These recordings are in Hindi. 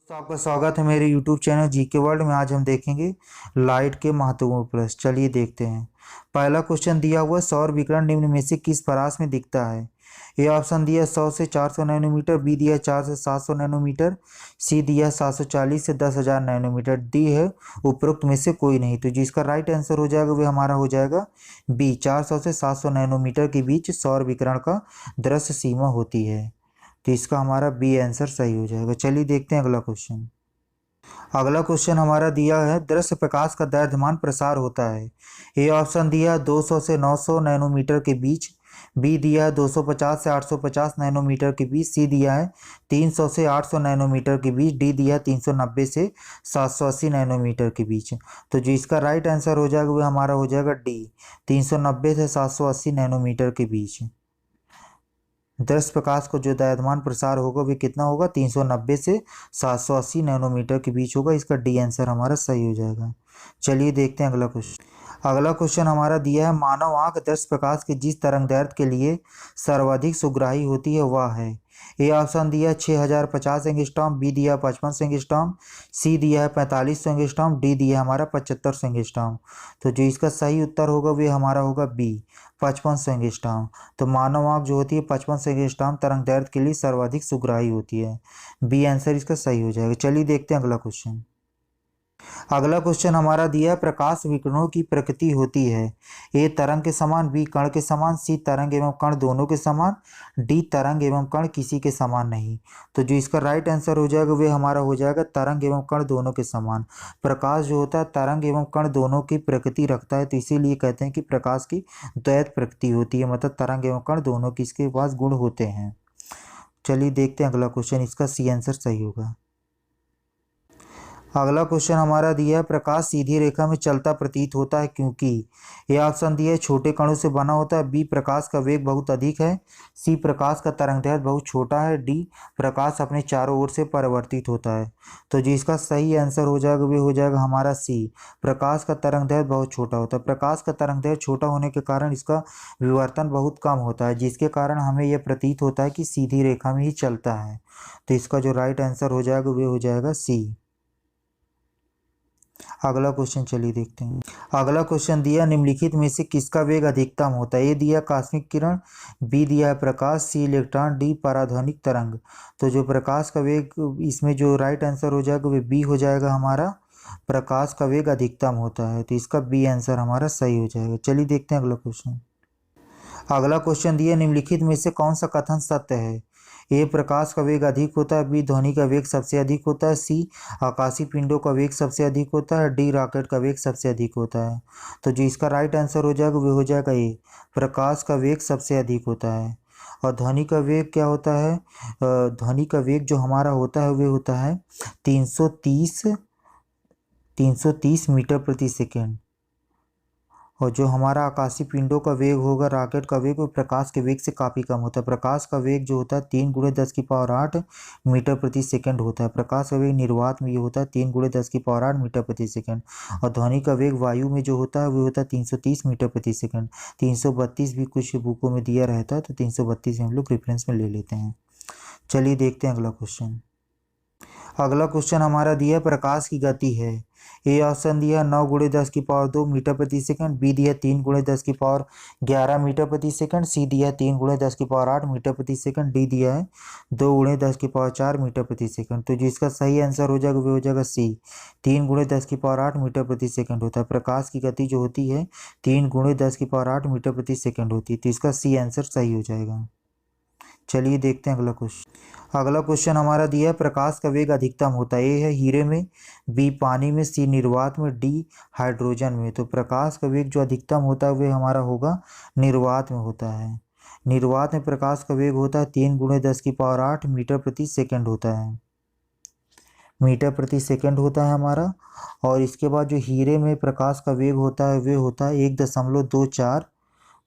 दोस्तों, आपका स्वागत है मेरे YouTube चैनल जीके वर्ल्ड में। आज हम देखेंगे लाइट के महत्वपूर्ण प्रश्न। चलिए देखते हैं। पहला क्वेश्चन दिया हुआ, सौर विकिरण निम्न में से किस परास में दिखता है? ए ऑप्शन दिया 100 से 400 नैनोमीटर, बी दिया 4 से 700 नैनोमीटर, सी दिया 740 से 10,000 नैनोमीटर, डी है उपरोक्त में से कोई नहीं। तो जिसका राइट आंसर हो जाएगा वह हमारा हो जाएगा बी, 400 से 700 नैनोमीटर के बीच सौर विकिरण का दृश्य सीमा होती है। तो इसका हमारा बी आंसर सही हो जाएगा। चलिए देखते हैं अगला क्वेश्चन। अगला क्वेश्चन हमारा दिया है, दृश्य प्रकाश का दैर्ध्यमान प्रसार होता है। ए ऑप्शन दिया 200 से 900 नैनोमीटर के बीच, बी दिया है 250 से 850 नैनोमीटर के बीच, सी दिया है 300 से 800 नैनोमीटर के बीच, डी दिया है 390 से 780 नैनोमीटर के बीच। तो जो इसका राइट आंसर हो जाएगा वह हमारा हो जाएगा डी, 390 से 780 नैनोमीटर के बीच। दृश्य प्रकाश को जो दैर्ध्यमान प्रसार होगा वह कितना होगा? 390 से 780 नैनोमीटर के बीच होगा। इसका डी आंसर हमारा सही हो जाएगा। चलिए देखते हैं अगला क्वेश्चन। अगला क्वेश्चन हमारा दिया है, मानव आंख दृश्य प्रकाश के जिस तरंगदैर्घ्य के लिए सर्वाधिक सुग्राही होती है वह है। ए ऑप्शन दिया 6050 एंगस्ट्रॉम, बी दिया 5500 एंगस्ट्रॉम, सी दिया है 4500 एंगस्ट्रॉम, डी दिया है हमारा 7500 एंगस्ट्रॉम। तो जो इसका सही उत्तर होगा वह हमारा होगा बी, 5500 एंगस्ट्रॉम। तो मानव आंख जो होती है 5500 एंगस्ट्रॉम तरंगदैर्घ्य के लिए सर्वाधिक सुग्राही होती है। बी आंसर इसका सही हो जाएगा। चलिए देखते हैं अगला क्वेश्चन। अगला क्वेश्चन हमारा दिया है, प्रकाश विकिरणों की प्रकृति होती है। ए तरंग के समान, बी कण के समान, सी तरंग एवं कण दोनों के समान, डी तरंग एवं कण किसी के समान नहीं। तो जो इसका राइट आंसर हो जाएगा वह हमारा हो जाएगा तरंग एवं कण दोनों के समान। प्रकाश जो होता है तरंग एवं कण दोनों की प्रकृति रखता है, तो इसीलिए कहते हैं कि प्रकाश की द्वैत प्रकृति होती है, मतलब तरंग एवं कण दोनों की इसके पास गुण होते हैं। चलिए देखते हैं अगला क्वेश्चन, इसका सी आंसर सही होगा। अगला क्वेश्चन हमारा दिया है, प्रकाश सीधी रेखा में चलता प्रतीत होता है क्योंकि। ये ऑप्शन दिया है छोटे कणों से बना होता है, बी प्रकाश का वेग बहुत अधिक है, सी प्रकाश का तरंगदैर्घ्य बहुत छोटा है, डी प्रकाश अपने चारों ओर से परावर्तित होता है। तो जो इसका सही आंसर हो जाएगा वो हो जाएगा हमारा सी, प्रकाश का तरंगदैर्घ्य बहुत छोटा होता है। प्रकाश का तरंगदैर्घ्य छोटा होने के कारण इसका विवर्तन बहुत कम होता है, जिसके कारण हमें यह प्रतीत होता है कि सीधी रेखा में ही चलता है। तो इसका जो राइट आंसर हो जाएगा वो हो जाएगा सी। अगला क्वेश्चन चलिए देखते हैं। अगला क्वेश्चन दिया, निम्नलिखित में से किसका वेग अधिकतम होता है? ए दिया कॉस्मिक किरण, बी दिया है प्रकाश, सी इलेक्ट्रॉन, डी पराध्वनिक तरंग। तो जो प्रकाश का वेग, इसमें जो राइट आंसर हो जाएगा वो बी हो जाएगा हमारा, प्रकाश का वेग अधिकतम होता है। तो इसका बी आंसर हमारा सही हो जाएगा। चलिए देखते हैं अगला क्वेश्चन। अगला क्वेश्चन दिया, निम्नलिखित में से कौन सा कथन सत्य है? ए प्रकाश का वेग अधिक होता है, बी ध्वनि का वेग सबसे अधिक होता है, सी आकाशीय पिंडों का वेग सबसे अधिक होता है, डी रॉकेट का वेग सबसे अधिक होता है। तो जो इसका राइट आंसर हो जाएगा वो हो जाएगा ए, प्रकाश का वेग सबसे अधिक होता है। और ध्वनि का वेग क्या होता है? ध्वनि का वेग जो हमारा होता है वो होता है 330 मीटर प्रति सेकेंड। और जो हमारा आकाशीय पिंडों का वेग होगा, रॉकेट का वेग, वो प्रकाश के वेग से काफ़ी कम होता है। प्रकाश का वेग जो होता है 3 × 10⁸ मीटर प्रति सेकंड होता है। प्रकाश का वेग निर्वात में ये होता है 3 × 10⁸ मीटर प्रति सेकंड। और ध्वनि का वेग वायु में जो होता है वो होता है 330 मीटर प्रति सेकंड। 332 भी कुछ बुकों में दिया रहता है, तो 332 हम लोग रेफरेंस में ले लेते हैं। चलिए देखते हैं अगला क्वेश्चन। अगला क्वेश्चन हमारा दिया, प्रकाश की गति है। ए ऑप्शन दिया 9 × 10⁻² मीटर प्रति सेकंड, बी दिया 3 × 10⁻11 मीटर प्रति सेकंड, सी दिया 3 × 10⁸ मीटर प्रति सेकंड, डी दिया है 2 × 10⁴ मीटर प्रति सेकंड। तो जिसका सही आंसर हो जाएगा वो हो जाएगा सी, 3 × 10⁸ मीटर प्रति सेकंड होता है। प्रकाश की गति जो होती है 3 × 10⁸ मीटर प्रति सेकंड होती है। तो इसका सी आंसर सही हो जाएगा। चलिए देखते हैं अगला क्वेश्चन। अगला क्वेश्चन हमारा दिया है, प्रकाश का वेग अधिकतम होता है। ए है हीरे में, बी पानी में, सी निर्वात में, डी हाइड्रोजन में। तो प्रकाश का वेग जो अधिकतम होता है वह हमारा होगा निर्वात में होता है। निर्वात में प्रकाश का वेग होता है 3 × 10⁸ मीटर प्रति सेकंड होता है, मीटर प्रति सेकंड होता है हमारा। और इसके बाद जो हीरे में प्रकाश का वेग होता है वह होता है 1.24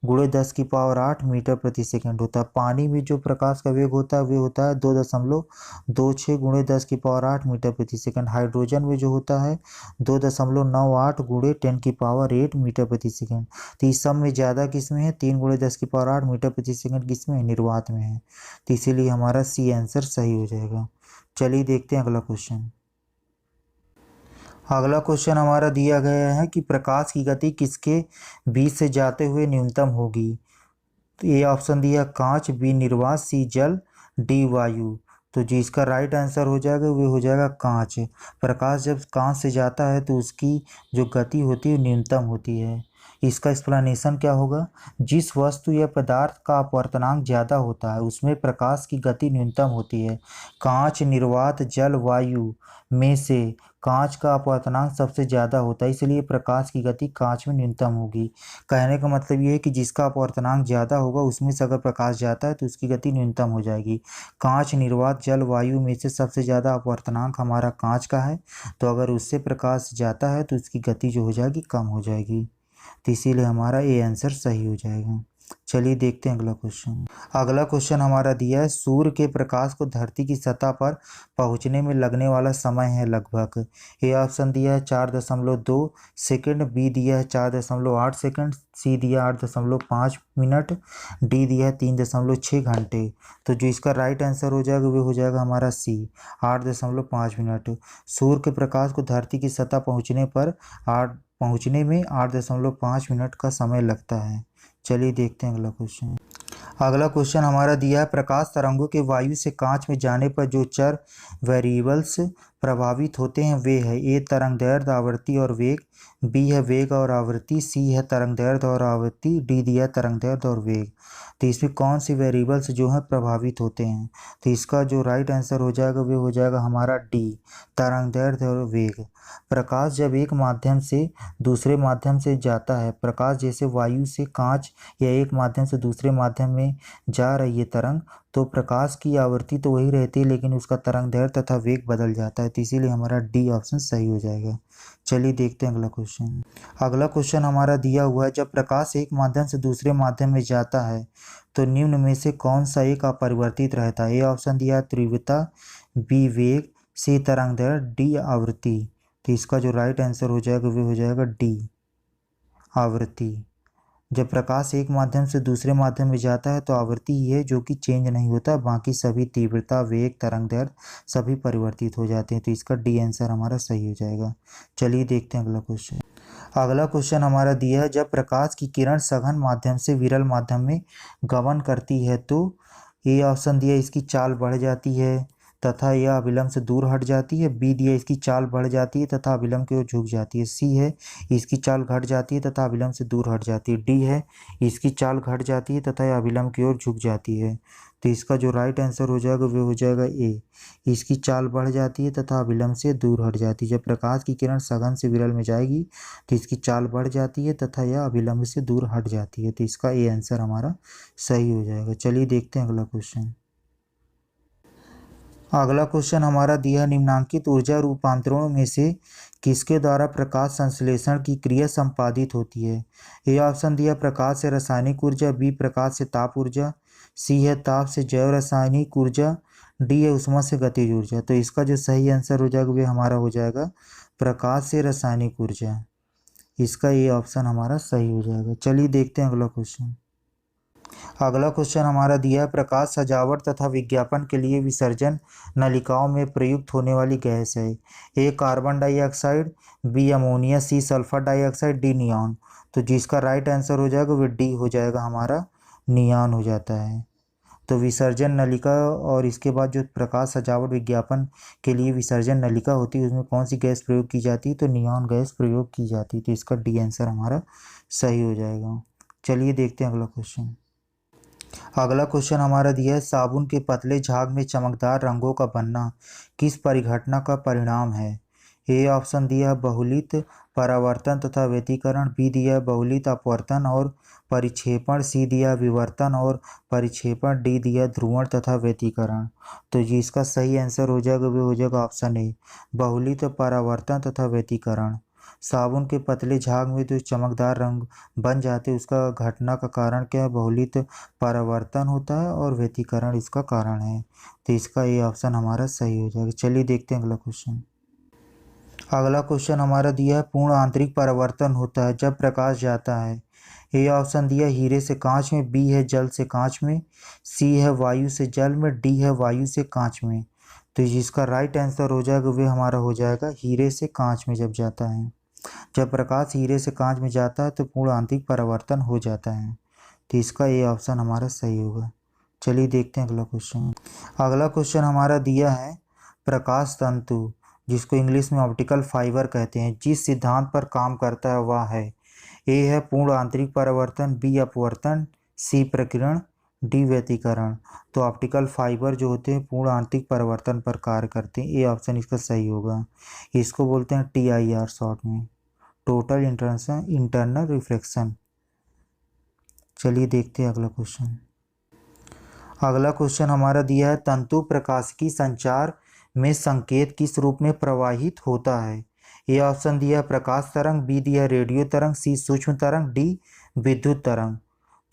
× 10⁸ मीटर प्रति सेकंड होता है। पानी में जो प्रकाश का वेग होता है वो होता है 2.26 × 10⁸ मीटर प्रति सेकंड। हाइड्रोजन में जो होता है 2.98 × 10⁸ मीटर प्रति सेकंड। तो इस सब में ज़्यादा किस में है? 3 × 10⁸ मीटर प्रति सेकंड किस में है? निर्वात में है। तो इसीलिए हमारा सी आंसर सही हो जाएगा। चलिए देखते हैं अगला क्वेश्चन। अगला क्वेश्चन हमारा दिया गया है कि प्रकाश की गति किसके बीच से जाते हुए न्यूनतम होगी। तो ए ऑप्शन दिया कांच, बी निर्वात, सी जल, डी वायु। तो जिसका राइट आंसर हो जाएगा वो हो जाएगा कांच। प्रकाश जब कांच से जाता है तो उसकी जो गति होती है न्यूनतम होती है। इसका एक्सप्लेनेशन क्या होगा, जिस वस्तु या पदार्थ का अपवर्तनांक ज़्यादा होता है उसमें प्रकाश की गति न्यूनतम होती है। कांच, निर्वात, जल, वायु में से कांच का अपवर्तनांक सबसे ज़्यादा होता है, इसलिए प्रकाश की गति कांच में न्यूनतम होगी। कहने का मतलब ये है कि जिसका अपवर्तनांक ज़्यादा होगा उसमें से अगर प्रकाश जाता है तो उसकी गति न्यूनतम हो जाएगी। कांच, निर्वात, जल, वायु में से सबसे ज़्यादा अपवर्तनांक हमारा कांच का है, तो अगर उससे प्रकाश जाता है तो उसकी गति जो हो जाएगी कम हो जाएगी। तो इसीलिए हमारा ए आंसर सही हो जाएगा। चलिए देखते हैं अगला क्वेश्चन। अगला क्वेश्चन हमारा दिया है सूर्य के प्रकाश को धरती की सतह पर पहुंचने में लगने वाला समय है लगभग। ए ऑप्शन दिया है 4.2 सेकंड, बी दिया है 4.8 सेकंड, सी दिया 8.5 मिनट, डी दिया है 3.6 घंटे। तो जो इसका राइट आंसर हो जाएगा वो हो जाएगा हमारा सी 8.5 मिनट। सूर्य के प्रकाश को धरती की सतह पहुंचने में 8.5 मिनट का समय लगता है। चलिए देखते हैं अगला क्वेश्चन। अगला क्वेश्चन हमारा दिया है प्रकाश तरंगों के वायु से कांच में जाने पर जो चार वेरिएबल्स प्रभावित होते हैं वे है ए तरंगदैर्घ्य, आवृत्ति और वेग, बी है वेग और आवृत्ति, सी है तरंगदैर्घ्य और आवृत्ति, डी दिया तरंगदैर्घ्य और वेग। तो इसमें कौन सी वेरिएबल्स जो है प्रभावित होते हैं। तो इसका जो राइट आंसर हो जाएगा वो हो जाएगा हमारा डी तरंगदैर्घ्य और वेग। प्रकाश जब एक माध्यम से दूसरे माध्यम से जाता है, प्रकाश जैसे वायु से कांच या एक माध्यम से दूसरे माध्यम में जा रही है तरंग, तो प्रकाश की आवृत्ति तो वही रहती है लेकिन उसका तरंगदैर्घ्य तथा वेग बदल जाता है। तो इसीलिए हमारा डी ऑप्शन सही हो जाएगा। चलिए देखते हैं अगला क्वेश्चन। अगला क्वेश्चन हमारा दिया हुआ है जब प्रकाश एक माध्यम से दूसरे माध्यम में जाता है तो निम्न में से कौन सा एक अपरिवर्तित रहता है। ए ऑप्शन दिया तीव्रता, बी वेग, सी तरंगदैर्घ्य, डी आवृत्ति। तो इसका जो राइट आंसर हो जाएगा वो हो जाएगा डी आवृत्ति। जब प्रकाश एक माध्यम से दूसरे माध्यम में जाता है तो आवृत्ति ही है जो कि चेंज नहीं होता, बाकी सभी तीव्रता, वेग, तरंगदैर्घ्य सभी परिवर्तित हो जाते हैं। तो इसका डी आंसर हमारा सही हो जाएगा। चलिए देखते हैं अगला क्वेश्चन। अगला क्वेश्चन हमारा दिया है जब प्रकाश की किरण सघन माध्यम से विरल माध्यम में गमन करती है तो ए ऑप्शन दिया इसकी चाल बढ़ जाती है तथा यह अविलंब से दूर हट जाती है, बी दिया इसकी चाल बढ़ जाती है तथा अविलंब की ओर झुक जाती है, सी है इसकी चाल घट जाती है तथा अविलंब से दूर हट जाती है, डी है इसकी चाल घट जाती है तथा यह अविलंब की ओर झुक जाती है। तो इसका जो राइट आंसर हो जाएगा वो हो जाएगा ए इसकी चाल बढ़ जाती है तथा अविलंब से दूर हट जाती है। जब प्रकाश की किरण सघन से विरल में जाएगी तो इसकी चाल बढ़ जाती है तथा यह अविलंब से दूर हट जाती है। तो इसका ए आंसर हमारा सही हो जाएगा। चलिए देखते हैं अगला क्वेश्चन। अगला क्वेश्चन हमारा दिया निम्नांकित ऊर्जा रूपांतरणों में से किसके द्वारा प्रकाश संश्लेषण की क्रिया संपादित होती है। ए ऑप्शन दिया प्रकाश से रासायनिक ऊर्जा, बी प्रकाश से ताप ऊर्जा, सी है ताप से जैव रासायनिक ऊर्जा, डी है ऊष्मा से गतिज ऊर्जा। तो इसका जो सही आंसर हो जाएगा वो हमारा हो जाएगा प्रकाश से रासायनिक ऊर्जा। इसका ये ऑप्शन हमारा सही हो जाएगा। चलिए देखते हैं अगला क्वेश्चन। अगला क्वेश्चन हमारा दिया है प्रकाश सजावट तथा विज्ञापन के लिए विसर्जन नलिकाओं में प्रयुक्त होने वाली गैस है। A carbon dioxide, B ammonia, C sulphur dioxide, D neon. तो जिसका राइट आंसर हो जाएगा वो डी हो जाएगा हमारा नियॉन हो जाता है। तो विसर्जन नलिका और इसके बाद जो प्रकाश सजावट विज्ञापन के लिए विसर्जन नलिका होती है उसमें कौन सी गैस प्रयोग की जाती है, तो नियॉन गैस प्रयोग की जाती है। तो इसका डी आंसर हमारा सही हो जाएगा। चलिए देखते हैं अगला क्वेश्चन। अगला क्वेश्चन हमारा दिया है साबुन के पतले झाग में चमकदार रंगों का बनना किस परिघटना का परिणाम है। ए ऑप्शन दिया है बहुलित परावर्तन तथा व्यतिकरण, बी दिया है बहुलित अपवर्तन और परिक्षेपण, सी दिया विवर्तन और परिक्षेपण, डी दिया ध्रुवण तथा व्यतिकरण। तो जिसका सही आंसर हो जाएगा वो हो जाएगा ऑप्शन ए बहुलित परावर्तन तथा व्यतिकरण। साबुन के पतले झाग में जो चमकदार रंग बन जाते हैं उसका घटना का कारण क्या है, बहुलित परावर्तन होता है और व्यतिकरण इसका कारण है। तो इसका ये ऑप्शन हमारा सही हो जाएगा। चलिए देखते हैं अगला क्वेश्चन। अगला क्वेश्चन हमारा दिया है पूर्ण आंतरिक परावर्तन होता है जब प्रकाश जाता है। ए ऑप्शन दिया हीरे से कांच में, बी है जल से कांच में, सी है वायु से जल में, डी है वायु से कांच में। तो जिसका राइट आंसर हो जाएगा वे हमारा हो जाएगा हीरे से कांच में जब जाता है। जब प्रकाश हीरे से कांच में जाता है तो पूर्ण आंतरिक परावर्तन हो जाता है। तो इसका ये ऑप्शन हमारा सही होगा। चलिए देखते हैं अगला क्वेश्चन। अगला क्वेश्चन हमारा दिया है प्रकाश तंतु, जिसको इंग्लिश में ऑप्टिकल फाइबर कहते हैं, जिस सिद्धांत पर काम करता है वह है। ए है पूर्ण आंतरिक परावर्तन, बी अपवर्तन, सी प्रकीर्ण, डी व्यतिकरण। तो ऑप्टिकल फाइबर जो होते हैं पूर्ण आंतरिक परावर्तन पर कार्य करते हैं। ये ऑप्शन इसका सही होगा। इसको बोलते हैं TIR शॉर्ट में, टोटल इंटरनल रिफ्लेक्शन। चलिए देखते हैं अगला क्वेश्चन। अगला क्वेश्चन हमारा दिया है तंतु प्रकाशिकी संचार में संकेत किस रूप में प्रवाहित होता है। ये ऑप्शन दिया है प्रकाश तरंग, बी दिया रेडियो तरंग, सी सूक्ष्म तरंग, डी विद्युत तरंग।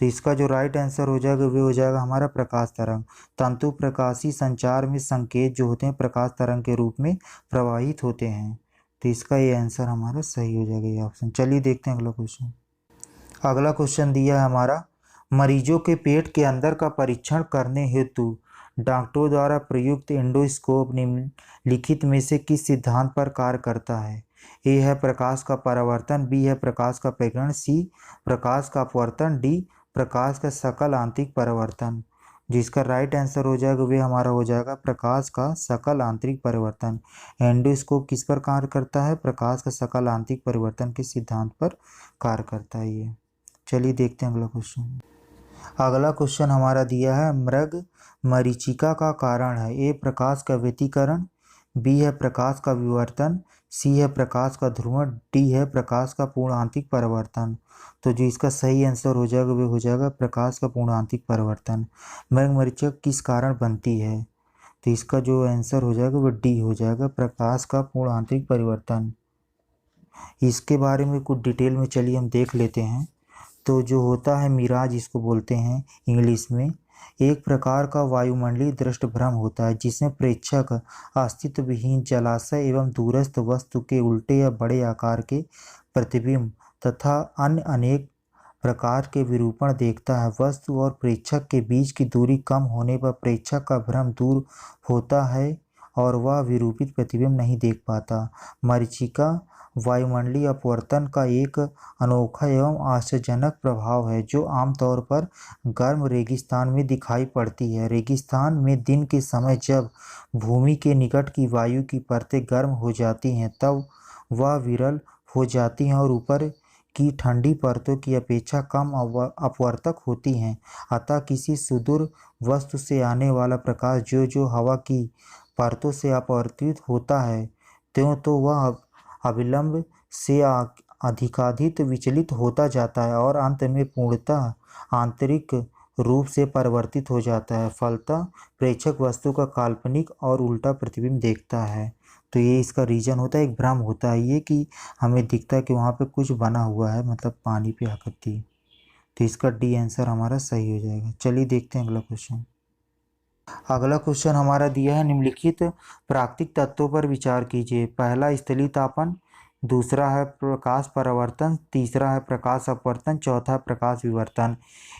तो इसका जो राइट आंसर हो जाएगा वो हो जाएगा हमारा प्रकाश तरंग। तंतु प्रकाशी संचार में संकेत जो होते हैं प्रकाश तरंग के रूप में प्रवाहित होते हैं। तो इसका ये आंसर हमारा सही हो जाएगा ये ऑप्शन। चलिए देखते हैं अगला क्वेश्चन। अगला क्वेश्चन दिया है हमारा मरीजों के पेट के अंदर का परीक्षण करने हेतु डॉक्टरों द्वारा प्रयुक्त एंडोस्कोप निम्नलिखित में से किस सिद्धांत पर कार्य करता है। ए है प्रकाश का परावर्तन, बी है प्रकाश का प्रकीर्णन, सी प्रकाश का अपवर्तन, डी प्रकाश का सकल आंतरिक परावर्तन। जिसका राइट आंसर हो जाएगा वे हमारा हो जाएगा प्रकाश का सकल आंतरिक परिवर्तन। एंडोस्कोप किस पर कार्य करता है, प्रकाश का सकल आंतरिक परिवर्तन के सिद्धांत पर कार्य करता है ये। चलिए देखते हैं अगला क्वेश्चन। अगला क्वेश्चन हमारा दिया है मृग मरीचिका का कारण है। ए प्रकाश का व्यतिकरण, बी है प्रकाश का विवर्तन, सी है प्रकाश का ध्रुवण, डी है प्रकाश का पूर्ण आंतरिक परिवर्तन। तो जो इसका सही आंसर हो जाएगा वो हो जाएगा प्रकाश का पूर्ण आंतरिक परिवर्तन। मृग मरीचिका किस कारण बनती है, तो इसका जो आंसर हो जाएगा वो डी हो जाएगा प्रकाश का पूर्ण आंतरिक परिवर्तन। इसके बारे में कुछ डिटेल में चलिए हम देख लेते हैं। तो जो होता है मिराज इसको बोलते हैं इंग्लिश में, एक प्रकार का वायुमंडलीय दृष्ट भ्रम होता है जिसमें प्रेक्षक अस्तित्व विहीन जलाशय एवं दूरस्थ वस्तु के उल्टे या बड़े आकार के प्रतिबिंब तथा अन्य अनेक प्रकार के विरूपण देखता है। वस्तु और प्रेक्षक के बीच की दूरी कम होने पर प्रेक्षक का भ्रम दूर होता है और वह विरूपित प्रतिबिंब नहीं देख पाता। मरीचिका वायुमंडलीय अपवर्तन का एक अनोखा एवं आश्चर्यजनक प्रभाव है जो आमतौर पर गर्म रेगिस्तान में दिखाई पड़ती है। रेगिस्तान में दिन के समय जब भूमि के निकट की वायु की परतें गर्म हो जाती हैं तब वह विरल हो जाती हैं और ऊपर की ठंडी परतों की अपेक्षा कम अपवर्तक होती हैं। अतः किसी सुदूर वस्तु से आने वाला प्रकाश जो जो हवा की परतों से अपवर्तित होता है त्यों तो वह अविलंब से अधिकाधिक विचलित होता जाता है और अंत में पूर्णतः आंतरिक रूप से परिवर्तित हो जाता है। फलतः प्रेक्षक वस्तु का काल्पनिक और उल्टा प्रतिबिंब देखता है। तो ये इसका रीजन होता है, एक भ्रम होता है ये कि हमें दिखता है कि वहाँ पे कुछ बना हुआ है, मतलब पानी पे आकृति। तो इसका डी आंसर हमारा सही हो जाएगा। चलिए देखते हैं अगला क्वेश्चन। अगला क्वेश्चन हमारा दिया है निम्नलिखित प्राकृतिक तत्वों पर विचार कीजिए। पहला स्थलीय तापन, दूसरा है प्रकाश परावर्तन, तीसरा है प्रकाश अपवर्तन, चौथा है प्रकाश विवर्तन।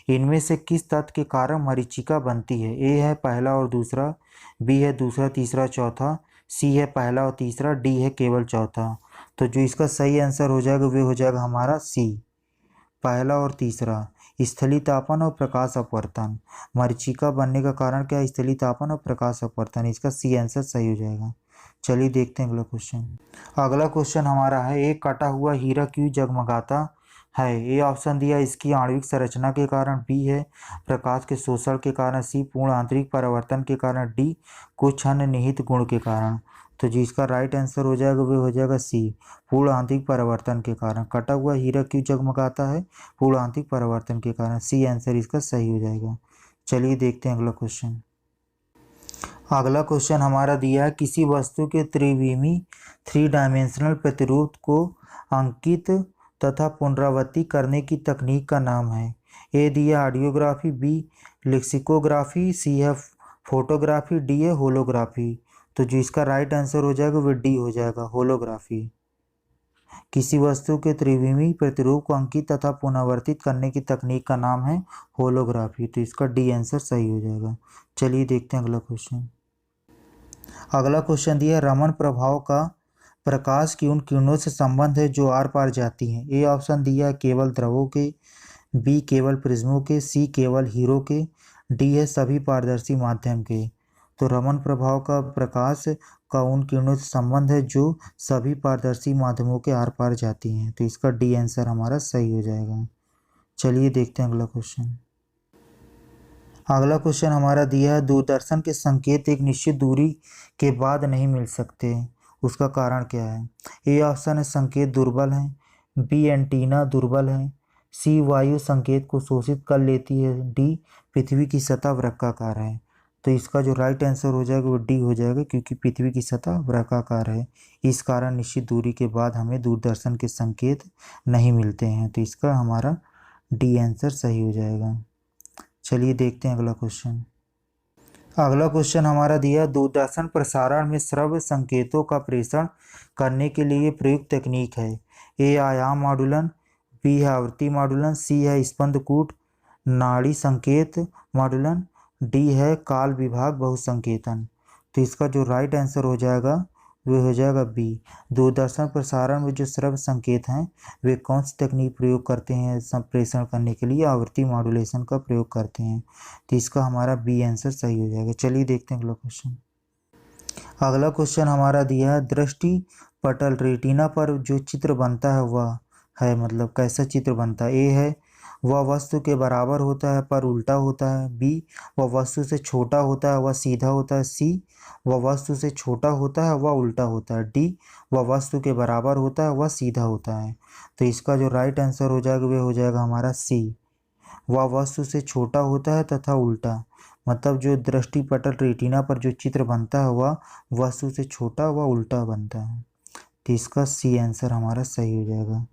इनमें से किस तत्व के कारण मरीचिका बनती है। ए है पहला और दूसरा, बी है दूसरा तीसरा चौथा, सी है पहला और तीसरा, डी है केवल चौथा। तो जो इसका सही आंसर हो जाएगा वो हो जाएगा हमारा सी, पहला और तीसरा, स्थलीय तापन और प्रकाश अपवर्तन। मरीचिका बनने का कारण क्या है, स्थलीय तापन और प्रकाश अपवर्तन। इसका सी आंसर सही हो जाएगा। चलिए देखते हैं अगला क्वेश्चन। अगला क्वेश्चन हमारा है एक कटा हुआ हीरा क्यों जगमगाता है। ए ऑप्शन दिया इसकी आणविक संरचना के कारण, बी है प्रकाश के शोषण के कारण, सी पूर्ण आंतरिक परावर्तन के कारण, डी कुछ अन्य निहित गुण के कारण। तो जिसका राइट आंसर हो जाएगा वो हो जाएगा सी, पूर्ण आंतरिक परावर्तन के कारण। कटा हुआ हीरा क्यों जगमगाता है, पूर्ण आंतरिक परावर्तन के कारण। सी आंसर इसका सही हो जाएगा। चलिए देखते हैं अगला क्वेश्चन। अगला क्वेश्चन हमारा दिया है किसी वस्तु के त्रिविमी 3 डायमेंशनल प्रतिरूप को अंकित तथा पुनरावृत्ति करने की तकनीक का नाम है। ए दिया ऑडियोग्राफी, बी लेक्सिकोग्राफी, सी है फोटोग्राफी, डी है होलोग्राफी। तो जो इसका राइट आंसर हो जाएगा वो डी हो जाएगा, होलोग्राफी। किसी वस्तु के त्रिविमी प्रतिरूप को अंकित तथा पुनरावर्तित करने की तकनीक का नाम है होलोग्राफी। तो इसका डी आंसर सही हो जाएगा। चलिए देखते हैं अगला क्वेश्चन। अगला क्वेश्चन दिया है रमन प्रभाव का प्रकाश की उन किरणों से संबंध है जो आर पार जाती हैं। ए ऑप्शन दिया है केवल द्रवों के, बी केवल प्रिज्मों के, सी केवल हीरो के, डी है सभी पारदर्शी माध्यम के। तो रमन प्रभाव का प्रकाश का उन किरणों से संबंध है जो सभी पारदर्शी माध्यमों के आर पार जाती हैं। तो इसका डी आंसर हमारा सही हो जाएगा। चलिए देखते हैं अगला क्वेश्चन। अगला क्वेश्चन हमारा दिया है दूरदर्शन के संकेत एक निश्चित दूरी के बाद नहीं मिल सकते, उसका कारण क्या है। ए ऑप्शन है संकेत दुर्बल है, बी एंटीना दुर्बल है, सी वायु संकेत को शोषित कर लेती है, डी पृथ्वी की सतह वृत्ताकार है। तो इसका जो राइट आंसर हो जाएगा वो डी हो जाएगा, क्योंकि पृथ्वी की सतह वृत्ताकार है, इस कारण निश्चित दूरी के बाद हमें दूरदर्शन के संकेत नहीं मिलते हैं। तो इसका हमारा डी आंसर सही हो जाएगा। चलिए देखते हैं अगला क्वेश्चन। अगला क्वेश्चन हमारा दिया दूरदर्शन प्रसारण में श्रव्य संकेतों का प्रेषण करने के लिए प्रयुक्त तकनीक है। ए आयाम मॉडुलन, बी है आवृत्ति मॉडुलन, सी है स्पंदकूट नाड़ी संकेत मॉडुलन, डी है काल विभाग बहुसंकेतन। तो इसका जो राइट आंसर हो जाएगा वो हो जाएगा बी। दूरदर्शन प्रसारण में जो श्रव्य संकेत हैं वे कौन सी तकनीक प्रयोग करते हैं संप्रेषण करने के लिए, आवृत्ति मॉड्यूलेशन का प्रयोग करते हैं। तो इसका हमारा बी आंसर सही हो जाएगा। चलिए देखते हैं अगला क्वेश्चन। अगला क्वेश्चन हमारा दिया है दृष्टि पटल रेटिना पर जो चित्र बनता है वह है, मतलब कैसा चित्र बनता है। ए है वह वस्तु के बराबर होता है पर उल्टा होता है, बी वह वस्तु से छोटा होता है वह सीधा होता है, सी वह वस्तु से छोटा होता है वह उल्टा होता है, डी वह वस्तु के बराबर होता है वह सीधा होता है। तो इसका जो राइट आंसर हो जाएगा वह हो जाएगा हमारा सी, वह वस्तु से छोटा होता है तथा उल्टा। मतलब जो दृष्टिपटल रेटिना पर जो चित्र बनता है वह वस्तु से छोटा व उल्टा बनता है। तो इसका सी आंसर हमारा सही हो जाएगा।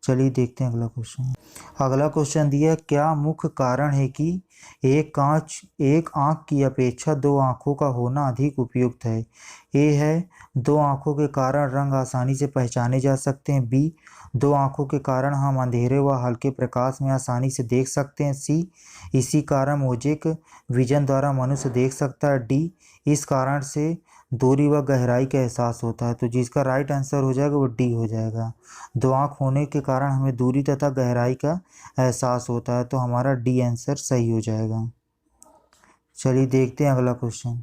चलिए देखते हैं अगला क्वेश्चन। अगला क्वेश्चन दिया क्या मुख्य कारण है कि एक आंख की अपेक्षा दो आंखों का होना अधिक उपयुक्त है। ए है दो आंखों के कारण रंग आसानी से पहचाने जा सकते हैं, बी दो आंखों के कारण हम अंधेरे व हल्के प्रकाश में आसानी से देख सकते हैं, सी इसी कारण मोजेक विजन द्वारा मनुष्य देख सकता है, डी इस कारण से दूरी व गहराई का एहसास होता है। तो जिसका राइट आंसर हो जाएगा वो डी हो जाएगा। दो आँख होने के कारण हमें दूरी तथा गहराई का एहसास होता है, तो हमारा डी आंसर सही हो जाएगा। चलिए देखते हैं अगला क्वेश्चन।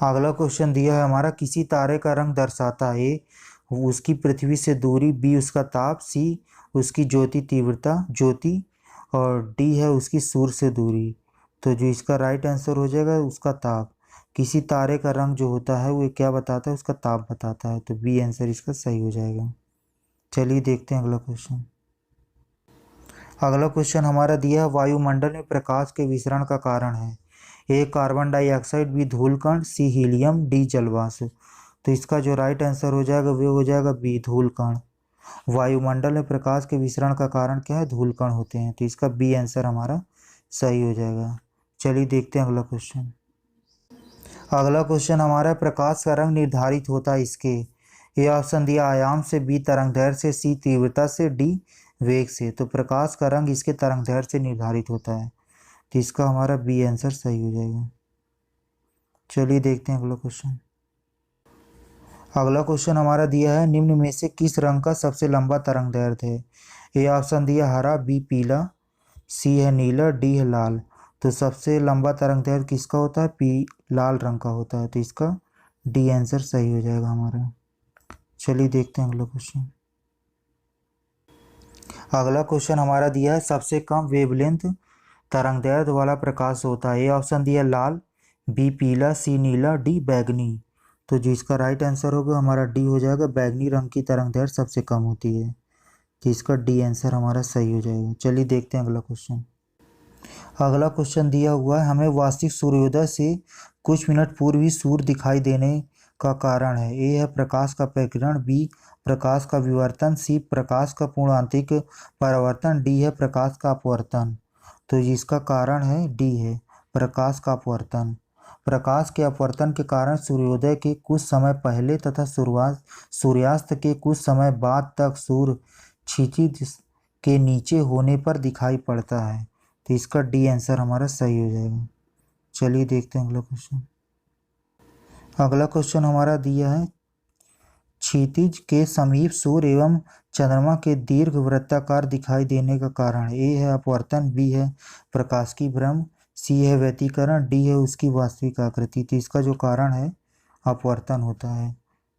अगला क्वेश्चन दिया है हमारा किसी तारे का रंग दर्शाता है ए उसकी पृथ्वी से दूरी, बी उसका ताप, सी उसकी ज्योति तीव्रता ज्योति, और डी है उसकी सूर्य से दूरी। तो जो इसका राइट आंसर हो जाएगा उसका ताप। किसी तारे का रंग जो होता है वो क्या बताता है, उसका ताप बताता है। तो बी आंसर इसका सही हो जाएगा। चलिए देखते हैं अगला क्वेश्चन। अगला क्वेश्चन हमारा दिया है वायुमंडल में प्रकाश के विसरण का कारण है। ए कार्बन डाइऑक्साइड, बी धूलकण, सी हीलियम, डी जलवाष्प। तो इसका जो राइट आंसर हो जाएगा वो हो जाएगा बी धूलकण। वायुमंडल में प्रकाश के विसरण का कारण क्या है, धूलकण होते हैं। तो इसका बी आंसर हमारा सही हो जाएगा। चलिए देखते हैं अगला क्वेश्चन। अगला क्वेश्चन हमारा प्रकाश का रंग निर्धारित होता है इसके। ए ऑप्शन दिया आयाम से, बी तरंगदैर्घ्य से, सी तीव्रता से, डी वेग से। तो प्रकाश का रंग इसके तरंगदैर्घ्य से निर्धारित होता है। तो इसका हमारा बी आंसर सही हो जाएगा। चलिए देखते हैं अगला क्वेश्चन। अगला क्वेश्चन हमारा दिया है निम्न में से किस रंग का सबसे लंबा तरंगदैर्घ्य है। ए ऑप्शन दिया हरा, बी पीला, सी है नीला, डी है लाल। तो सबसे लंबा तरंगदैर्घ्य किसका होता है, लाल रंग का होता है। तो इसका डी आंसर सही हो जाएगा हमारा। चलिए देखते हैं अगला क्वेश्चन। अगला क्वेश्चन हमारा दिया है सबसे कम वेवलेंथ तरंगदैर्घ्य वाला प्रकाश होता है। ए ऑप्शन दिया लाल, बी पीला, सी नीला, डी बैगनी। तो जिसका राइट आंसर होगा हमारा डी हो जाएगा, बैगनी रंग की तरंगदैर्घ्य सबसे कम होती है। तो इसका डी आंसर हमारा सही हो जाएगा। चलिए देखते हैं अगला क्वेश्चन। अगला क्वेश्चन दिया हुआ है हमें वास्तविक सूर्योदय से कुछ मिनट पूर्व ही सूर्य दिखाई देने का कारण है। ए है प्रकाश का प्रकीर्णन, बी प्रकाश का विवर्तन, सी प्रकाश का पूर्ण आंतरिक परावर्तन, डी है प्रकाश का अपवर्तन। तो जिसका कारण है डी है प्रकाश का अपवर्तन। प्रकाश के अपवर्तन के कारण सूर्योदय के कुछ समय पहले तथा सूर्यास्त के कुछ समय बाद तक सूर्य क्षितिज के नीचे होने पर दिखाई पड़ता है। तो इसका डी आंसर हमारा सही हो जाएगा। चलिए देखते हैं अगला क्वेश्चन। अगला क्वेश्चन हमारा दिया है क्षितिज के समीप सूर्य एवं चंद्रमा के दीर्घ वृत्ताकार दिखाई देने का कारण। ए है अपवर्तन, बी है प्रकाश की भ्रम, सी है व्यतिकरण, डी है उसकी वास्तविक आकृति। तो इसका जो कारण है अपवर्तन होता है,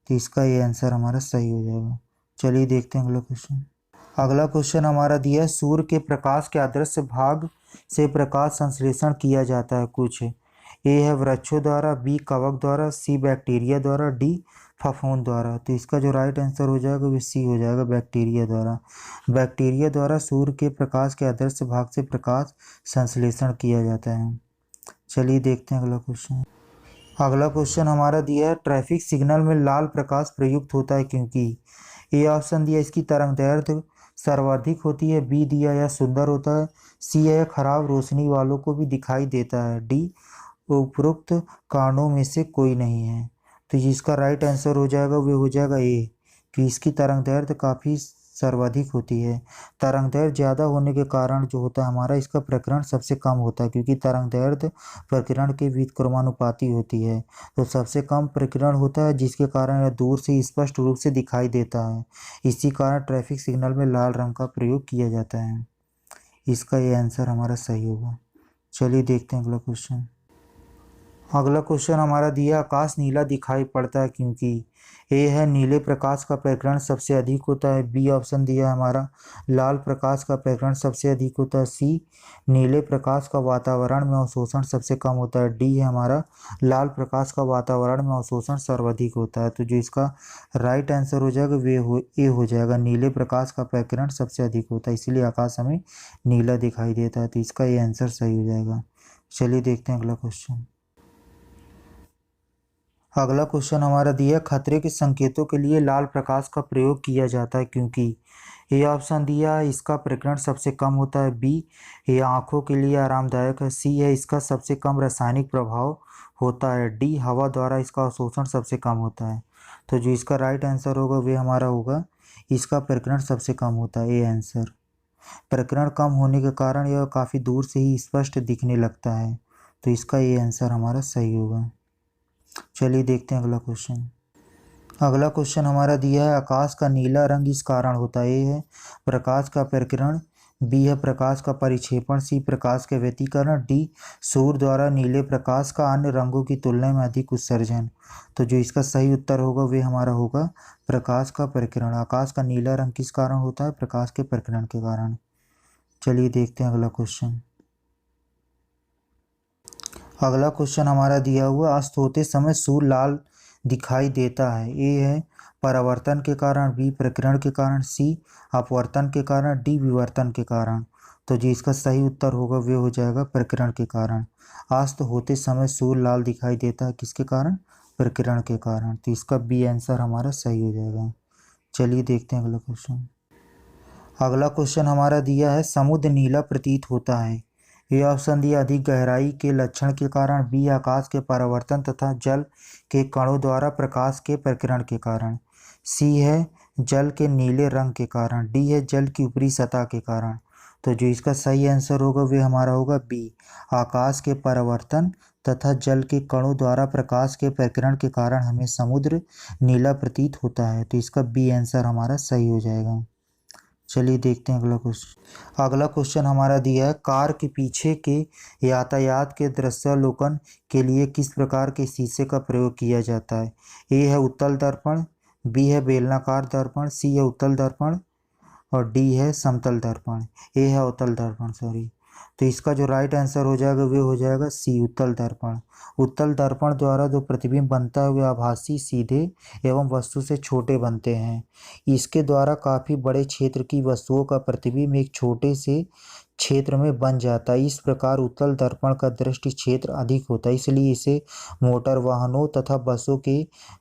तो इसका ये आंसर हमारा सही हो जाएगा। चलिए देखते हैं अगला क्वेश्चन। अगला क्वेश्चन हमारा दिया है सूर्य के प्रकाश के अदृश्य भाग से प्रकाश संश्लेषण किया जाता है कुछ। ए है वृक्षों द्वारा, बी कवक द्वारा, सी बैक्टीरिया द्वारा, डी फफूंद द्वारा। तो इसका जो राइट आंसर हो जाएगा वो सी हो जाएगा, बैक्टीरिया द्वारा। बैक्टीरिया द्वारा सूर्य के प्रकाश के अदृश्य भाग से प्रकाश संश्लेषण किया जाता है। चलिए देखते हैं अगला क्वेश्चन। अगला क्वेश्चन हमारा दिया है ट्रैफिक सिग्नल में लाल प्रकाश प्रयुक्त होता है क्योंकि। ए ऑप्शन दिया इसकी तरंगदैर्घ्य सर्वाधिक होती है, बी दिया यह सुंदर होता है, सी है खराब रोशनी वालों को भी दिखाई देता है, डी उपरोक्त कारणों में से कोई नहीं है। तो जिसका राइट आंसर हो जाएगा वो हो जाएगा ए, कि इसकी तरंगदैर्घ्य काफ़ी सर्वाधिक होती है। तरंगदैर्घ्य ज़्यादा होने के कारण जो होता है हमारा इसका प्रकीर्णन सबसे कम होता है, क्योंकि तरंगदैर्घ्य प्रकीर्णन के व्युत्क्रमानुपाती होती है। तो सबसे कम प्रकीर्णन होता है जिसके कारण यह दूर से स्पष्ट रूप से दिखाई देता है। इसी कारण ट्रैफिक सिग्नल में लाल रंग का प्रयोग किया जाता है। इसका ये आंसर हमारा सही होगा। चलिए देखते हैं अगला क्वेश्चन। अगला क्वेश्चन हमारा दिया आकाश नीला दिखाई पड़ता है क्योंकि। ए है नीले प्रकाश का प्रकीर्णन सबसे अधिक होता है, बी ऑप्शन दिया है हमारा लाल प्रकाश का प्रकीर्णन सबसे अधिक होता है, सी नीले प्रकाश का वातावरण में अवशोषण सबसे कम होता है, डी है हमारा लाल प्रकाश का वातावरण में अवशोषण सर्वाधिक होता है। तो जो इसका राइट आंसर हो जाएगा ए हो जाएगा, नीले प्रकाश का प्रकीर्णन सबसे अधिक होता है, इसीलिए आकाश हमें नीला दिखाई देता है। तो इसका ये आंसर सही हो जाएगा। चलिए देखते हैं अगला क्वेश्चन। अगला क्वेश्चन हमारा दिया खतरे के संकेतों के लिए लाल प्रकाश का प्रयोग किया जाता है क्योंकि। ए ऑप्शन दिया है इसका प्रकीर्णन सबसे कम होता है, बी ये आंखों के लिए आरामदायक है, सी है इसका सबसे कम रासायनिक प्रभाव होता है, डी हवा द्वारा इसका अवशोषण सबसे कम होता है। तो जो इसका राइट आंसर होगा वे हमारा होगा इसका प्रकीर्णन सबसे कम होता है, ए आंसर। प्रकीर्णन कम होने के कारण यह काफ़ी दूर से ही स्पष्ट दिखने लगता है, तो इसका ये आंसर हमारा सही होगा। चलिए देखते हैं अगला क्वेश्चन। अगला क्वेश्चन हमारा दिया है आकाश का नीला रंग इस कारण होता है। ए है प्रकाश का प्रकीर्णन, बी है प्रकाश का परिक्षेपण, सी प्रकाश के व्यतिकरण, डी सूर्य द्वारा नीले प्रकाश का अन्य रंगों की तुलना में अधिक उत्सर्जन। तो जो इसका सही उत्तर होगा वे हमारा होगा प्रकाश का प्रकीर्णन। आकाश का नीला रंग किस कारण होता है? प्रकाश के प्रकीर्णन के कारण। चलिए देखते हैं अगला क्वेश्चन। अगला क्वेश्चन हमारा दिया हुआ अस्त होते समय सूर्य लाल दिखाई देता है। ए है परावर्तन के कारण, बी प्रकीर्णन के कारण, सी अपवर्तन के कारण, डी विवर्तन के कारण। तो जो इसका सही उत्तर होगा वे हो जाएगा प्रकीर्णन के कारण। अस्त होते समय सूर्य लाल दिखाई देता है किसके कारण? प्रकीर्णन के कारण। तो इसका बी आंसर हमारा सही हो जाएगा। चलिए देखते हैं अगला क्वेश्चन। अगला क्वेश्चन हमारा दिया है समुद्र नीला प्रतीत होता है। ये ऑप्शन दिया अधिक गहराई के लक्षण के कारण, बी आकाश के परावर्तन तथा जल के कणों द्वारा प्रकाश के प्रकीर्णन के कारण, सी है जल के नीले रंग के कारण, डी है जल की ऊपरी सतह के कारण। तो जो इसका सही आंसर होगा वे हमारा होगा बी आकाश के परावर्तन तथा जल के कणों द्वारा प्रकाश के प्रकीर्णन के कारण हमें समुद्र नीला प्रतीत होता है। तो इसका बी आंसर हमारा सही हो जाएगा। चलिए देखते हैं अगला क्वेश्चन। अगला क्वेश्चन हमारा दिया है कार के पीछे के यातायात के दृश्यावलोकन के लिए किस प्रकार के शीशे का प्रयोग किया जाता है? ए है उत्तल दर्पण, बी है बेलनाकार दर्पण, सी है उत्तल दर्पण और डी है समतल दर्पण। ए है उत्तल दर्पण, सॉरी। तो इसका जो राइट आंसर हो जाएगा वे हो जाएगा सी उत्तल दर्पण। उत्तल दर्पण द्वारा जो प्रतिबिंब बनता है वे आभासी, सीधे एवं वस्तु से छोटे बनते हैं। इसके द्वारा काफ़ी बड़े क्षेत्र की वस्तुओं का प्रतिबिंब एक छोटे से क्षेत्र में बन जाता है। इस प्रकार उत्तल दर्पण का दृष्टि क्षेत्र अधिक होता है, इसलिए इसे मोटर वाहनों तथा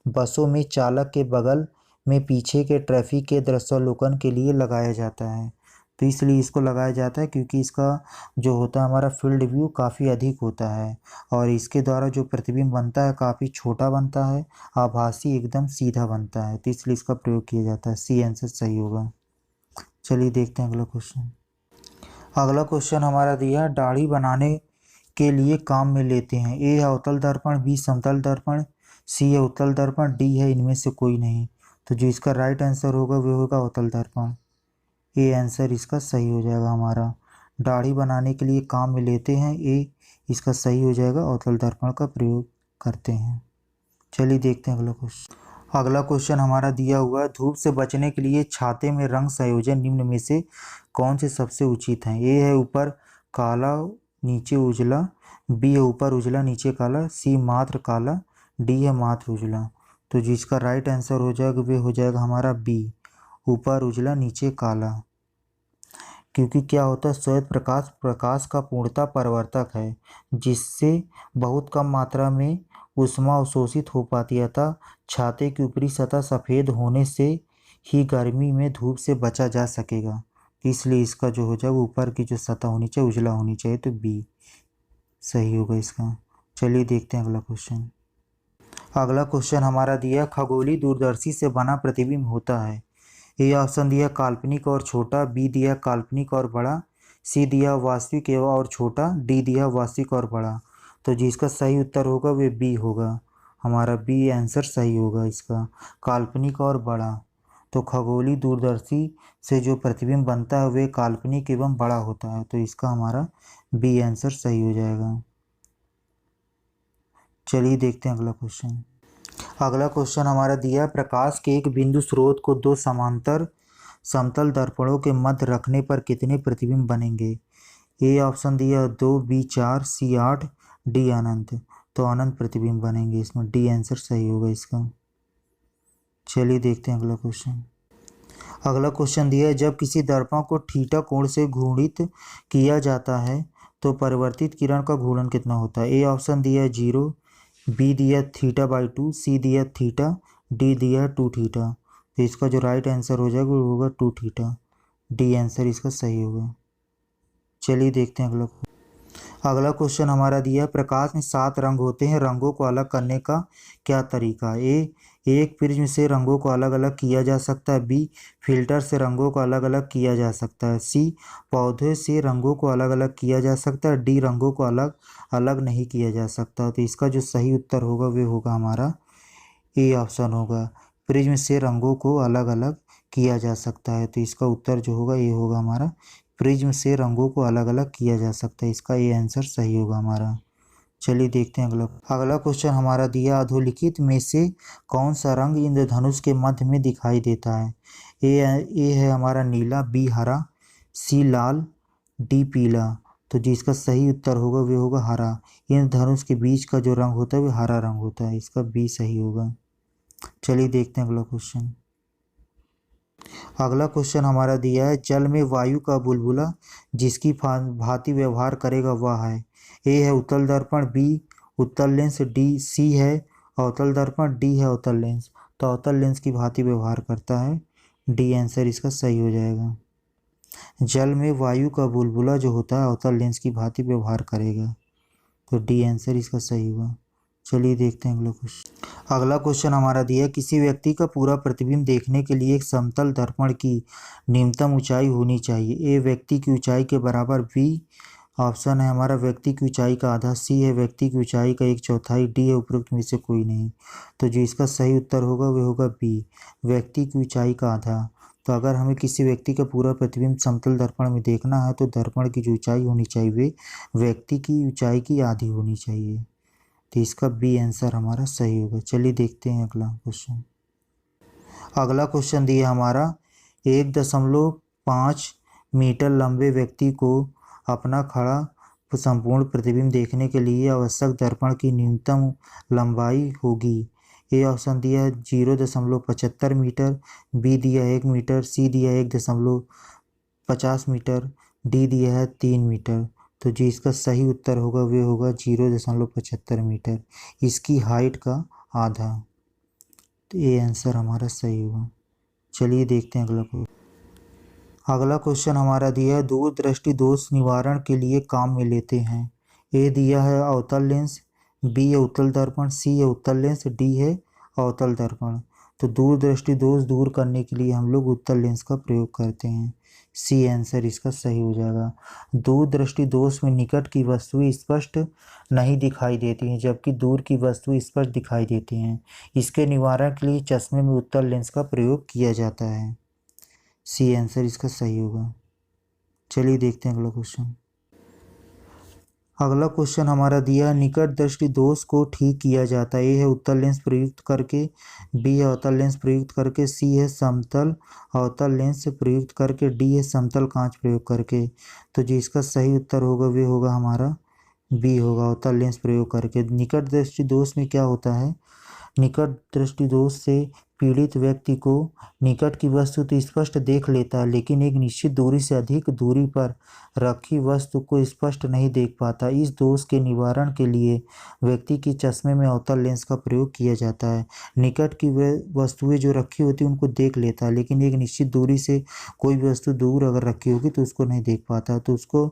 बसों में चालक के बगल में पीछे के ट्रैफिक के दृश्यावलोकन के लिए लगाया जाता है। तो इसलिए इसको लगाया जाता है क्योंकि इसका जो होता है हमारा फील्ड व्यू काफ़ी अधिक होता है और इसके द्वारा जो प्रतिबिंब बनता है काफ़ी छोटा बनता है, आभासी एकदम सीधा बनता है। तो इसलिए इसका प्रयोग किया जाता है। सी आंसर सही होगा। चलिए देखते हैं अगला क्वेश्चन। अगला क्वेश्चन हमारा दिया दाढ़ी बनाने के लिए काम में लेते हैं? ए है अवतल दर्पण, बी समतल दर्पण, सी है उत्तल दर्पण, डी है इनमें से कोई नहीं। तो जो इसका राइट आंसर होगा वो होगा अवतल दर्पण। ए आंसर इसका सही हो जाएगा हमारा। दाढ़ी बनाने के लिए काम में लेते हैं, ए इसका सही हो जाएगा, अवतल दर्पण का प्रयोग करते हैं। चलिए देखते हैं अगला क्वेश्चन। अगला क्वेश्चन हमारा दिया हुआ है, धूप से बचने के लिए छाते में रंग संयोजन निम्न में से कौन से सबसे उचित हैं? ए है ऊपर काला नीचे उजला, बी है ऊपर उजला नीचे काला, सी मात्र काला, डी है मात्र उजला। तो जिसका राइट आंसर हो जाएगा वे हो जाएगा हमारा बी, ऊपर उजला नीचे काला। क्योंकि क्या होता है, श्वेत प्रकाश प्रकाश का पूर्णतः परावर्तक है, जिससे बहुत कम मात्रा में ऊष्मा अवशोषित हो पाती है, अतः छाते की ऊपरी सतह सफ़ेद होने से ही गर्मी में धूप से बचा जा सकेगा। इसलिए इसका जो हो जाएगा ऊपर की जो सतह होनी चाहिए उजला होनी चाहिए, तो बी सही होगा इसका। चलिए देखते हैं अगला क्वेश्चन। अगला क्वेश्चन हमारा दिया, खगोलीय दूरदर्शी से बना प्रतिबिंब होता है। ए ऑप्शन दिया काल्पनिक और छोटा, बी दिया काल्पनिक और बड़ा, सी दिया वास्तविक और छोटा, डी दिया वास्तविक और बड़ा। तो जिसका सही उत्तर होगा वे बी होगा, हमारा बी आंसर सही होगा इसका, काल्पनिक और बड़ा। तो खगोलीय दूरदर्शी से जो प्रतिबिंब बनता है वे काल्पनिक एवं बड़ा होता है, तो इसका हमारा बी आंसर सही हो जाएगा। चलिए देखते हैं अगला क्वेश्चन। अगला क्वेश्चन हमारा दिया, प्रकाश के एक बिंदु स्रोत को दो समांतर समतल दर्पणों के मध्य रखने पर कितने प्रतिबिंब बनेंगे? ए ऑप्शन दिया 2, बी 4, सी 8, डी अनंत। तो अनंत प्रतिबिंब बनेंगे इसमें, डी आंसर सही होगा इसका। चलिए देखते हैं अगला क्वेश्चन। अगला क्वेश्चन दिया है, जब किसी दर्पण को थीटा कोण से घूर्णित किया जाता है तो परिवर्तित किरण का घूर्णन कितना होता है? ए ऑप्शन दिया 0, बी दिया θ/2, सी दिया थीटा, डी दिया 2 थीटा। तो इसका जो राइट आंसर हो जाएगा वो होगा 2 थीटा, डी आंसर इसका सही होगा। चलिए देखते हैं अगला क्वेश्चन हमारा दिया, प्रकाश में 7 रंग होते हैं, रंगों को अलग करने का क्या तरीका? ए एक प्रिज्म से रंगों को अलग अलग किया जा सकता है, बी फिल्टर से रंगों को अलग अलग किया जा सकता है, सी पौधे से रंगों को अलग अलग किया जा सकता है, डी रंगों को अलग अलग नहीं किया जा सकता। तो इसका जो सही उत्तर होगा वे होगा हमारा ए ऑप्शन होगा, प्रिज्म से रंगों को अलग अलग किया जा सकता है। तो इसका उत्तर जो होगा ये होगा हमारा, प्रिज्म से रंगों को अलग अलग किया जा सकता है, इसका ये आंसर सही होगा हमारा। चलिए देखते हैं अगला क्वेश्चन हमारा दिया, अधोलिखित में से कौन सा रंग इंद्रधनुष के मध्य में दिखाई देता है? ए है हमारा नीला, बी हरा, सी लाल, डी पीला। तो जिसका सही उत्तर होगा वे होगा हरा, इंद्रधनुष के बीच का जो रंग होता है वह हरा रंग होता है, इसका बी सही होगा। चलिए देखते हैं अगला क्वेश्चन। अगला क्वेश्चन हमारा दिया है, जल में वायु का बुलबुला जिसकी भांति व्यवहार करेगा वह है? ए है उत्तल दर्पण, बी उत्तल लेंस, डी सी है अवतल दर्पण, डी है अवतल लेंस। तो अवतल लेंस की भांति व्यवहार करता है, डी आंसर इसका सही हो जाएगा। जल में वायु का बुलबुला जो होता है अवतल लेंस की भांति व्यवहार करेगा, तो डी आंसर इसका सही होगा। चलिए देखते हैं अगला क्वेश्चन। अगला क्वेश्चन हमारा दिया, किसी व्यक्ति का पूरा प्रतिबिंब देखने के लिए एक समतल दर्पण की न्यूनतम ऊंचाई होनी चाहिए। ए व्यक्ति की ऊंचाई के बराबर, बी ऑप्शन है हमारा व्यक्ति की ऊंचाई का आधा, सी है व्यक्ति की ऊंचाई का 1/4, डी है उपरोक्त में से कोई नहीं। तो जो इसका सही उत्तर होगा वह होगा बी, व्यक्ति की ऊंचाई का आधा। तो अगर हमें किसी व्यक्ति का पूरा प्रतिबिंब समतल दर्पण में देखना है तो दर्पण की जो ऊंचाई होनी चाहिए वे व्यक्ति की ऊंचाई की आधी होनी चाहिए, तो इसका बी आंसर हमारा सही होगा। चलिए देखते हैं अगला क्वेश्चन। अगला क्वेश्चन दिया हमारा, 1.5 मीटर लंबे व्यक्ति को अपना खड़ा संपूर्ण प्रतिबिंब देखने के लिए आवश्यक दर्पण की न्यूनतम लंबाई होगी। ए ऑप्शन दिया है 0.75 मीटर, बी दिया है 1 मीटर, सी दिया है 1.50 मीटर, डी दिया है 3 मीटर। तो जो इसका सही उत्तर होगा वे होगा 0.75 मीटर, इसकी हाइट का आधा। तो ये आंसर हमारा सही होगा। चलिए देखते हैं अगला क्वेश्चन हमारा दिया है, दूरदृष्टि दोष निवारण के लिए काम में लेते हैं। ए दिया है अवतल लेंस, बी है उत्तल दर्पण, सी है उत्तल लेंस, डी है अवतल दर्पण। तो दूरदृष्टि दोष दूर करने के लिए हम लोग उत्तल लेंस का प्रयोग करते हैं, सी आंसर इसका सही हो जाएगा। दूर दृष्टि दोष में निकट की वस्तुएं स्पष्ट नहीं दिखाई देती हैं जबकि दूर की वस्तुएं स्पष्ट दिखाई देती हैं। इसके निवारण के लिए चश्मे में उत्तल लेंस का प्रयोग किया जाता है। सी आंसर इसका सही होगा। चलिए देखते हैं अगला क्वेश्चन। अगला क्वेश्चन हमारा दिया है, निकट दृष्टि दोष को ठीक किया जाता है। ए है उत्तल लेंस प्रयुक्त करके, बी है अवतल लेंस प्रयुक्त करके, सी है समतल अवतल लेंस प्रयुक्त करके, डी है समतल कांच प्रयोग करके। तो जो इसका सही उत्तर होगा वे होगा हमारा बी होगा, अवतल लेंस प्रयोग करके। निकट दृष्टि दोष में क्या होता है, निकट दृष्टि दोष से पीड़ित व्यक्ति को निकट की वस्तु तो स्पष्ट देख लेता है लेकिन एक निश्चित दूरी से अधिक दूरी पर रखी वस्तु को स्पष्ट नहीं देख पाता। इस दोष के निवारण के लिए व्यक्ति के चश्मे में अवतल लेंस का प्रयोग किया जाता है। निकट की वस्तुएं जो रखी होती है उनको देख लेता है लेकिन एक निश्चित दूरी से कोई भी वस्तु दूर अगर रखी होगी तो उसको नहीं देख पाता। तो उसको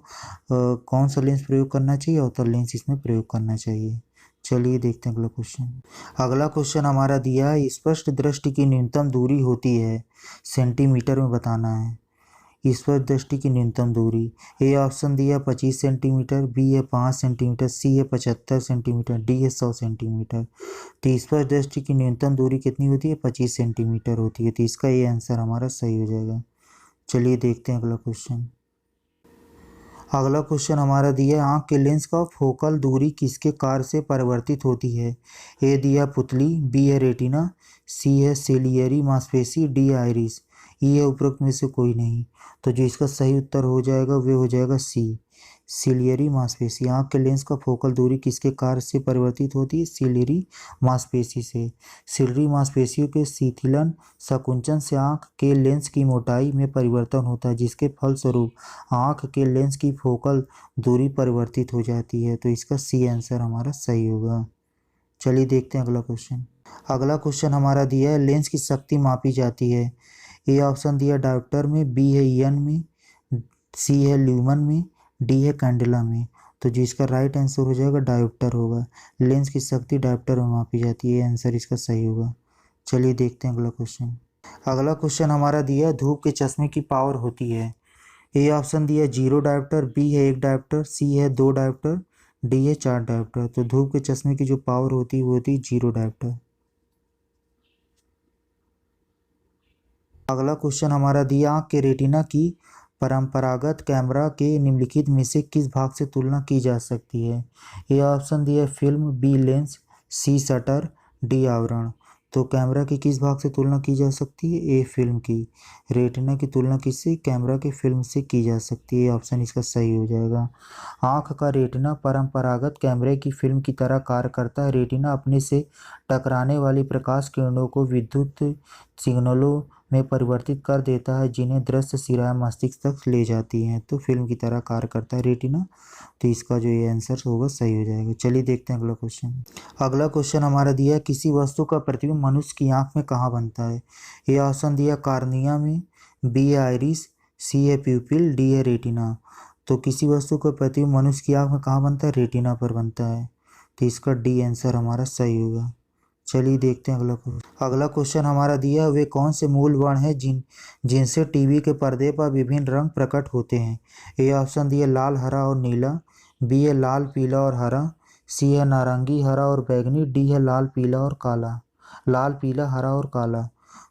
कौन सा लेंस प्रयोग करना चाहिए, अवतल लेंस इसमें प्रयोग करना चाहिए। चलिए देखते हैं अगला क्वेश्चन। अगला क्वेश्चन हमारा दिया है, स्पष्ट दृष्टि की न्यूनतम दूरी होती है, सेंटीमीटर में बताना है। स्पष्ट दृष्टि की न्यूनतम दूरी, ए ऑप्शन दिया 25 सेंटीमीटर, बी है 5 सेंटीमीटर, सी है 75 सेंटीमीटर, डी है 100 सेंटीमीटर। तो स्पष्ट दृष्टि की न्यूनतम दूरी कितनी होती है, 25 सेंटीमीटर होती है। तो इसका ये आंसर हमारा सही हो जाएगा। चलिए देखते हैं अगला क्वेश्चन। अगला क्वेश्चन हमारा दिया है, आँख के लेंस का फोकल दूरी किसके कार्य से परिवर्तित होती है। ए दिया पुतली, बी है रेटिना, सी है सिलियरी मांसपेशी, डी है आइरिस। ई है उपरोक्त में से कोई नहीं। तो जो इसका सही उत्तर हो जाएगा वे हो जाएगा सी, सिलियरी मांसपेशी। आँख के लेंस का फोकल दूरी किसके कार्य से परिवर्तित होती है, सिलियरी मांसपेशी से। सिलियरी मांसपेशियों के शिथिलन संकुचन से आँख के लेंस की मोटाई में परिवर्तन होता है जिसके फलस्वरूप आँख के लेंस की फोकल दूरी परिवर्तित हो जाती है। तो इसका सी आंसर हमारा सही होगा। चलिए देखते हैं अगला क्वेश्चन। अगला क्वेश्चन हमारा दिया है, लेंस की शक्ति मापी जाती है। ए ऑप्शन दिया डायोप्टर में, बी है ईएन में, सी है ल्यूमन में, डी है कैंडेला में। तो जो इसका राइट आंसर हो जाएगा डायोप्टर होगा। लेंस की शक्ति डायोप्टर में मापी जाती है, आंसर इसका सही होगा। चलिए देखते हैं अगला क्वेश्चन। अगला क्वेश्चन हमारा दिया है, धूप के चश्मे की पावर होती है। ए ऑप्शन दिया 0 डायोप्टर, बी है 1 डायोप्टर, सी है 2 डायोप्टर, डी है 4 डायोप्टर। तो धूप के चश्मे की जो पावर होती है वो होती है 0 डायोप्टर। अगला क्वेश्चन हमारा दिया, आँख के रेटिना की परंपरागत कैमरा के निम्नलिखित में से किस भाग से तुलना की जा सकती है। ए ऑप्शन दिया फिल्म, बी लेंस, सी शटर, डी आवरण। तो कैमरा की किस भाग से तुलना की जा सकती है, ए फिल्म की। रेटिना की तुलना किससे, कैमरा के फिल्म से की जा सकती है। ऑप्शन इसका सही हो जाएगा। आँख का रेटिना परंपरागत कैमरे की फिल्म की तरह कार्य करता है। रेटिना अपने से टकराने वाली प्रकाश किरणों को विद्युत सिग्नलों में परिवर्तित कर देता है जिन्हें दृश्य सिराएं मस्तिष्क तक ले जाती हैं। तो फिल्म की तरह कार्य करता है रेटिना। तो इसका जो ये आंसर होगा सही हो जाएगा। चलिए देखते हैं अगला क्वेश्चन। अगला क्वेश्चन हमारा दिया है, किसी वस्तु का प्रतिबिंब मनुष्य की आंख में कहाँ बनता है। ये ऑप्शन दिया कार्निया में, बी है आइरिस, सी है प्यूपिल, डी है रेटिना। तो किसी वस्तु का प्रतिबिंब मनुष्य की आंख में कहाँ बनता है, रेटिना पर बनता है। तो इसका डी आंसर हमारा सही होगा। चलिए देखते हैं अगला क्वेश्चन। अगला क्वेश्चन हमारा दिया, वे कौन से मूल वर्ण हैं जिनसे टीवी के पर्दे पर विभिन्न रंग प्रकट होते हैं। ए ऑप्शन दिया लाल, हरा और नीला, बी है लाल, पीला और हरा, सी है नारंगी, हरा और बैगनी, डी है लाल, पीला और काला, लाल, पीला, हरा और काला।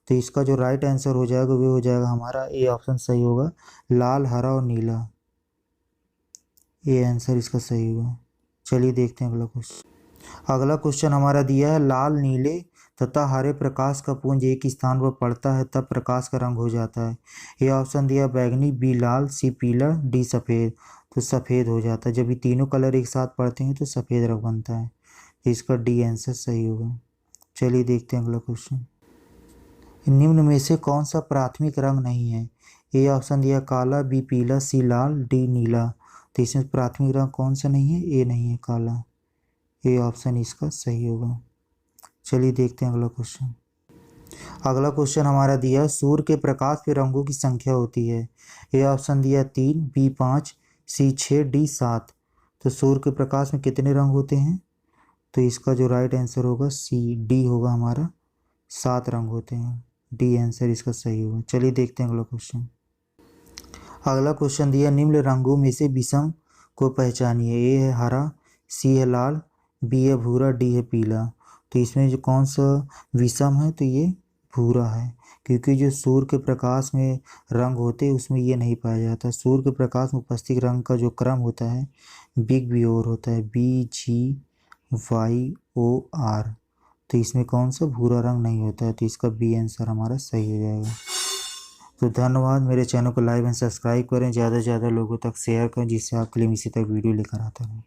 तो इसका जो राइट आंसर हो जाएगा वो हो जाएगा हमारा ए ऑप्शन सही होगा, लाल, हरा और नीला। ये आंसर इसका सही होगा। चलिए देखते हैं अगला क्वेश्चन। अगला क्वेश्चन हमारा दिया है, लाल, नीले तथा हरे प्रकाश का पुंज एक स्थान पर पड़ता है तब प्रकाश का रंग हो जाता है। ये ऑप्शन दिया बैगनी, बी लाल, सी पीला, डी सफ़ेद। तो सफ़ेद हो जाता है, जब ये तीनों कलर एक साथ पड़ते हैं तो सफ़ेद रंग बनता है। तो इसका डी आंसर सही होगा। चलिए देखते हैं अगला क्वेश्चन। निम्न में से कौन सा प्राथमिक रंग नहीं है। ए ऑप्शन दिया काला, बी पीला, सी लाल, डी नीला। तो इसमें प्राथमिक रंग कौन सा नहीं है, ए नहीं है काला। ये ऑप्शन इसका सही होगा। चलिए देखते हैं अगला क्वेश्चन। अगला क्वेश्चन हमारा दिया, सूर्य के प्रकाश पे रंगों की संख्या होती है। ए ऑप्शन दिया 3, बी 5, सी 6, डी 7। तो सूर्य के प्रकाश में कितने रंग होते हैं। तो इसका जो राइट आंसर होगा सी, डी होगा हमारा, 7 रंग होते हैं। डी आंसर इसका सही होगा। चलिए देखते हैं अगला क्वेश्चन। अगला क्वेश्चन दिया, निम्न रंगों में से विषम को पहचानिए। ए है हरा, सी है लाल, बी है भूरा, डी है पीला। तो इसमें जो कौन सा विषम है, तो ये भूरा है, क्योंकि जो सूर्य के प्रकाश में रंग होते हैं उसमें ये नहीं पाया जाता। सूर्य के प्रकाश में उपस्थित रंग का जो क्रम होता है बिग बी और होता है, BGYOR। तो इसमें कौन सा भूरा रंग नहीं होता है, तो इसका बी आंसर हमारा सही हो जाएगा। तो धन्यवाद। मेरे चैनल को लाइक एंड सब्सक्राइब करें, ज़्यादा से ज़्यादा लोगों तक शेयर करें, जिससे आपके लिए इसी तक वीडियो लेकर आता हूँ।